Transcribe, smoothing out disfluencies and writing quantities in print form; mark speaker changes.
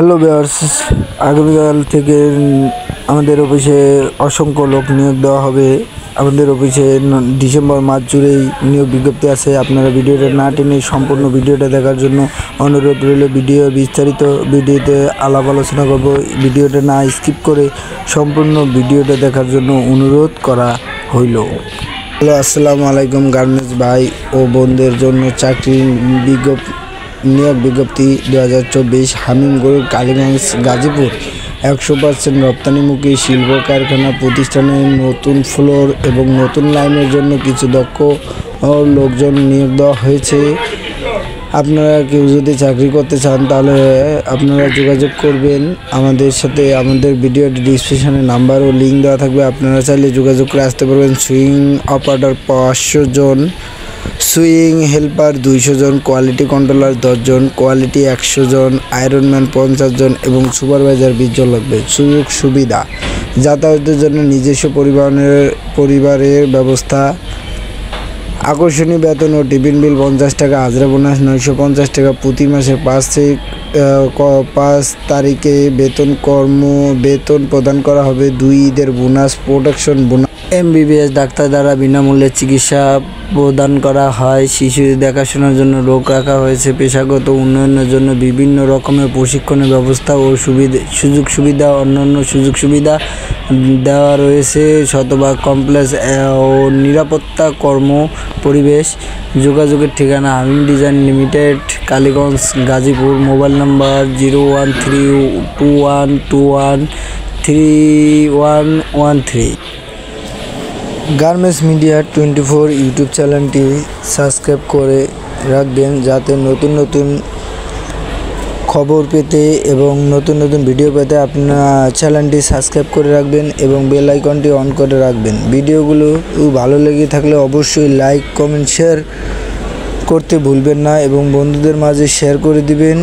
Speaker 1: Hello viewers, আগামীকাল থেকে আমাদের অফিসে অসংখ্য লোক নিয়োগ দেওয়া হবে। আমাদের অফিসে ডিসেম্বর মাস জুড়েই নিয়োগ বিজ্ঞপ্তি আছে। আপনারা ভিডিওটা না টেনে সম্পূর্ণ ভিডিওটা দেখার জন্য অনুরোধ রইল। বিস্তারিত ভিডিওতে আলাপ আলোচনা করব। ভিডিওটা না স্কিপ করে সম্পূর্ণ ভিডিওটা দেখার জন্য অনুরোধ করা হইল। হ্যালো, আসসালামু আলাইকুম। গার্মেন্টস ভাই ও বোনদের জন্য চাকরির নিয়োগ বিজ্ঞপ্তি 2024 হামিম গ্রুপ, কালীগঞ্জ, গাজীপুর। 100% রপ্তানিমুখী শিল্প কারখানা প্রতিষ্ঠানের নতুন ফ্লোর এবং নতুন লাইনের জন্য কিছু দক্ষ লোকজন নিয়োগ দেওয়া হয়েছে। আপনারা কেউ যদি চাকরি করতে চান তাহলে আপনারা যোগাযোগ করবেন আমাদের সাথে। আমাদের ভিডিও ডিসক্রিপশনে নাম্বার ও লিঙ্ক দেওয়া থাকবে, আপনারা চাইলে যোগাযোগ করে আসতে পারবেন। সুইং অপারেটর 500 জন, সুইং হেল্পার 200 জন, কোয়ালিটি কন্ট্রোলার 10 জন, কোয়ালিটি 100 জন, আয়রনম্যান 50 জন এবং সুপারভাইজার 20 জন লাগবে। সুযোগ সুবিধা: যাতায়াতের জন্য নিজস্ব পরিবারের ব্যবস্থা, আকর্ষণীয় বেতন ও টিফিন বিল 50 টাকা, হাজরা বোনাস 950 টাকা প্রতি মাসে 5 তারিখে বেতন প্রদান করা হবে। 2 ঈদের bonus, protection bonus. MBBS doctor দ্বারা বিনামূল্যে চিকিৎসা প্রদান করা হয়। শিশু দেখাশোনার জন্য লোক রাখা হয়েছে। পেশাগত উন্নয়নের জন্য বিভিন্ন রকমের প্রশিক্ষণের ব্যবস্থা ও সুযোগ সুবিধা অন্যান্য সুযোগ সুবিধা দেওয়া রয়েছে। শতভাগ কমপ্লেক্স ও নিরাপত্তা কর্ম পরিবেশ। যোগাযোগের ঠিকানা: Hamim design limited, Kaliganj, Gazipur. Mobile number 0132213113। Garments media 24 YouTube চ্যানেলটি সাবস্ক্রাইব করে রাখবেন, যাতে নতুন নতুন খবর পেতে এবং নতুন নতুন ভিডিও পেতে আপনার চ্যানেলটি সাবস্ক্রাইব করে রাখবেন এবং বেল আইকনটি অন করে রাখবেন। ভিডিওগুলো ভালো লেগে থাকলে অবশ্যই লাইক, কমেন্ট, শেয়ার করতে ভুলবেন না এবং বন্ধুদের মাঝে শেয়ার করে দিবেন।